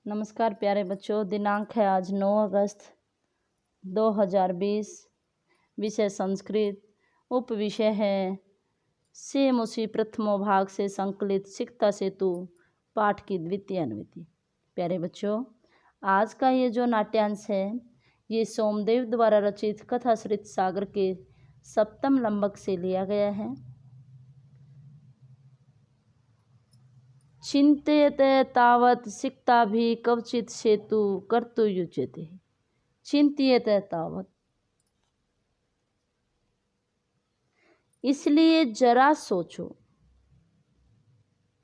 नमस्कार प्यारे बच्चों, दिनांक है आज 9 अगस्त 2020। विषय संस्कृत। उप विषय है सेम उसी प्रथमो भाग से संकलित सिकता सेतु पाठ की द्वितीय अनुवृत्ति। प्यारे बच्चों, आज का ये जो नाट्यांश है ये सोमदेव द्वारा रचित कथाश्रित सागर के सप्तम लंबक से लिया गया है। चिंत्यते तावत् सिक्ताभिः कवचित् सेतु कर्तुयुज्यते। चिंत्यते तावत्, इसलिए जरा सोचो।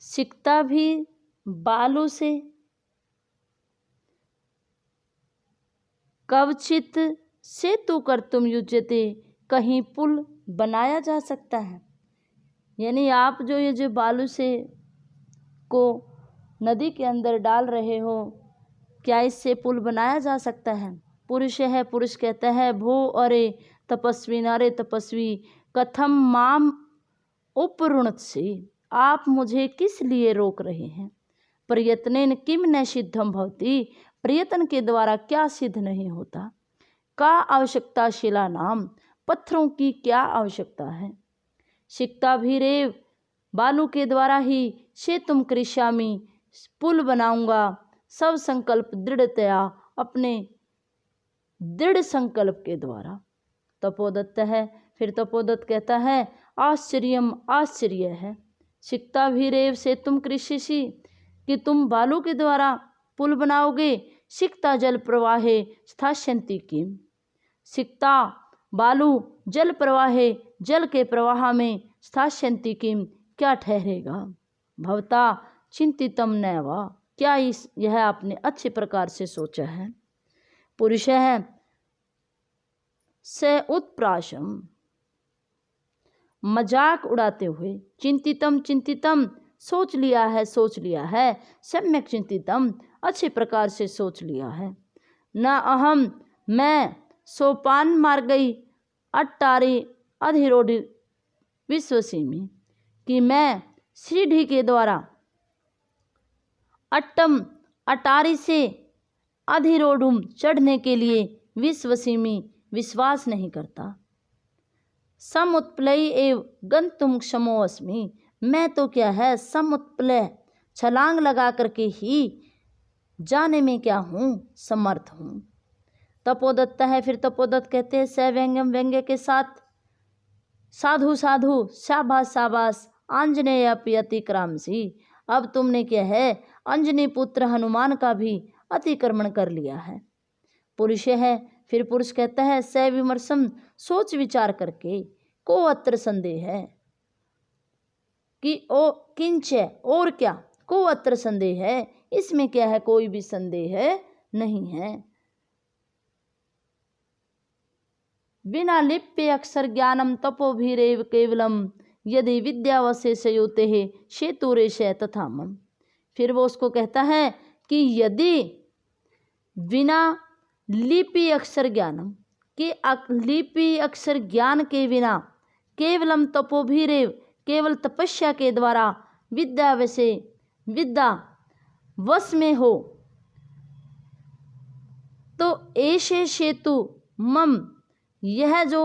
सिक्ता भी बालू से, कवचित सेतु कर्तुम युज्यते, कहीं पुल बनाया जा सकता है। यानी आप जो ये जो बालू से को नदी के अंदर डाल रहे हो, क्या इससे पुल बनाया जा सकता है? पुरुष है, पुरुष कहता है भो अरे तपस्वी, नारे तपस्वी कथम माम उपरुणत्सि, आप मुझे किस लिए रोक रहे हैं? प्रयत्नेन किम न सिद्धम भवति, प्रयत्न के द्वारा क्या सिद्ध नहीं होता। का आवश्यकता शिला नाम, पत्थरों की क्या आवश्यकता है। सिक्ता भी रेव, बालू के द्वारा ही से तुम कृष्यामी, पुल बनाऊंगा। सब संकल्प दृढ़तया, अपने दृढ़ संकल्प के द्वारा। तपोदत्त है, फिर तपोदत्त कहता है आश्चर्यम, आश्चर्य है। सिक्ता भी रेव से तुम कृष्यसी, कि तुम बालू के द्वारा पुल बनाओगे। सिक्ता जल प्रवाहे स्थास्यन्ति किम, सिक्ता बालू जल प्रवाहे, जल के प्रवाह में स्थास्यन्ति किम, क्या ठहरेगा। भवता चिंतितम नैवा, क्या यह आपने अच्छे प्रकार से सोचा है। पुरुष है से उत्प्राशम, मजाक उड़ाते हुए। चिंतितम, चिंतितम सोच लिया है, सोच लिया है। सम्यक चिंतितम, अच्छे प्रकार से सोच लिया है। न अहम, मैं सोपान मार गई अट्टारी अधिरोढ़ विश्वसीमी, कि मैं सीढ़ी के द्वारा अट्टम अटारी से अधिरोढ़ुम चढ़ने के लिए विश्वसीमी विश्वास नहीं करता। समुत्प्लयी एव गंतुम क्षमोऽस्मि, मैं तो क्या है समुत्प्लय, छलांग लगा करके ही जाने में क्या हूँ, समर्थ हूँ। तपोदत्त है, फिर तपोदत्त कहते हैं सव्यंग्यम, व्यंग्य के साथ। साधु साधु, शाबाश शाबाश, आंजनेय अतिक्रामसी, अब तुमने क्या है अंजनी पुत्र हनुमान का भी अतिक्रमण कर लिया है। पुरुष है, फिर पुरुष कहता है सविमर्शम, सोच विचार करके। को अत्र संदेह है, कि ओ किंच, और क्या। को अत्र संदेह है, इसमें क्या है, कोई भी संदेह नहीं है। बिना लिप्य अक्षर ज्ञानम तपोभिरेव केवलम, यदि विद्यावशेषयोते सेतुरेश तथा मम। फिर वो उसको कहता है कि यदि बिना लिपि अक्षर ज्ञानम, कि लिपि अक्षर ज्ञान के बिना, केवलम तपोभिरेव, केवल तपस्या के द्वारा, विद्या वश में हो, तो ऐसे सेतु मम, यह जो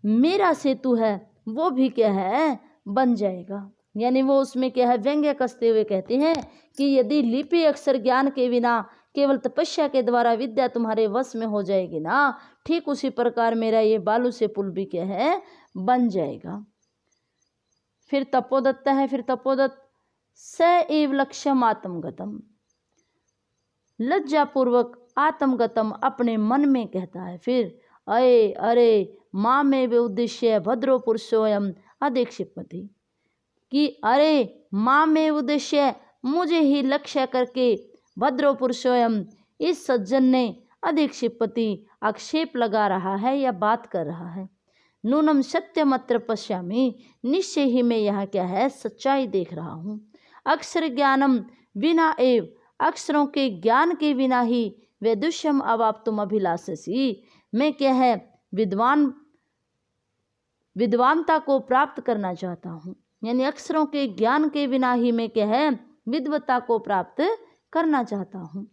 मेरा सेतु है वो भी क्या है बन जाएगा। यानी वो उसमें क्या है व्यंग्य कसते हुए कहते हैं कि यदि लिपि अक्षर ज्ञान के बिना, केवल तपस्या के द्वारा विद्या तुम्हारे वश में हो जाएगी ना, ठीक उसी प्रकार मेरा ये बालू से पुल भी क्या है बन जाएगा। फिर तपोदत्त है, फिर तपोदत्त स एव लक्ष्यम आत्मगतम, लज्जापूर्वक आत्मगतम, अपने मन में कहता है। फिर अये अरे माँ में वे उद्देश्य भद्रो पुरुषोयम अधिक्षिपति, कि अरे माँ में उद्देश्य, मुझे ही लक्ष्य करके भद्रो पुरुषोयम, इस सज्जन ने अधिक्षिपति, आक्षेप लगा रहा है या बात कर रहा है। नूनम सत्यमत्र पश्यामि, निश्चय ही मैं यहाँ क्या है सच्चाई देख रहा हूँ। अक्षर ज्ञानम बिना एव, अक्षरों के ज्ञान के बिना ही वे दुष्यम अवाप्तुम अभिलाषसी, मैं क्या है विद्वानता को प्राप्त करना चाहता हूँ। यानी अक्षरों के ज्ञान के बिना ही मैं क्या है विद्वता को प्राप्त करना चाहता हूँ।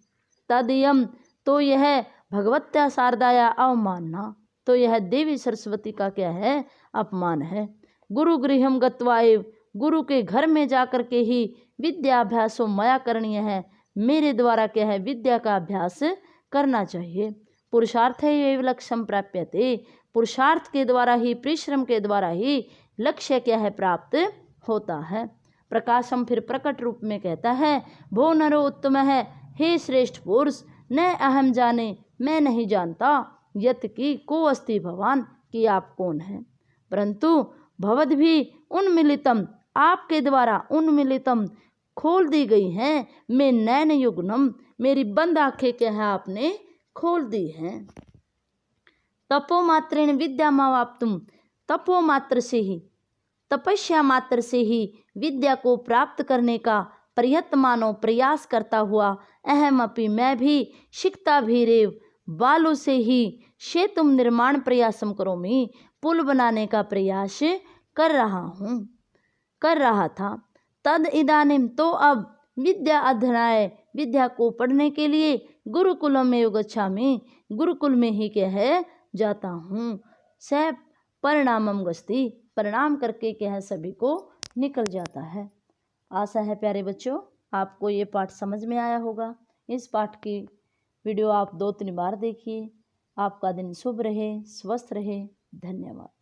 तदयम, तो यह भगवत्या शारदाया अवमानना, तो यह देवी सरस्वती का क्या है, अपमान है। गुरु गृहम गत्वा एव, गुरु के घर में जाकर के ही विद्याभ्यासो मया करणीय है, मेरे द्वारा क्या है, विद्या का अभ्यास करना चाहिए। पुरुषार्थ एव लक्ष्यम प्राप्यते, पुरुषार्थ के द्वारा ही, परिश्रम के द्वारा ही लक्ष्य क्या है, प्राप्त होता है। प्रकाशम फिर प्रकट रूप में कहता है, भो नरो उत्तम है, हे श्रेष्ठ पुरुष, न अहम जाने, मैं नहीं जानता, यत की को अस्ति भगवान, कि आप कौन हैं, परंतु भवद भी उन्मिलितम, आपके द्वारा उन्मिलितम, खोल दी गई हैं, मैं नैन युग्नम, मेरी बंद आंखें क्या है, आपने खोल दी हैं। तपो मात्रेण विद्यामावाप्तुम, तपो मात्र से ही, तपस्या मात्र से ही विद्या को प्राप्त करने का प्रयत्मानो, प्रयास करता हुआ, अहम अपि, मैं भी, शिक्षा भी रेव, बालों से ही, शेतुम निर्माण प्रयासम करोमि, पुल बनाने का प्रयास कर रहा था। तद इदानीम, तो अब, विद्या अध्ययनाय, विद्या को पढ़ने के लिए, गुरुकुलम में गच्छामि, गुरुकुल में ही क्या है, जाता हूँ। स परिणामम गस्ति, परिणाम करके क्या है, सभी को निकल जाता है। आशा है प्यारे बच्चों आपको ये पाठ समझ में आया होगा। इस पाठ की वीडियो आप 2-3 बार देखिए। आपका दिन शुभ रहे, स्वस्थ रहे। धन्यवाद।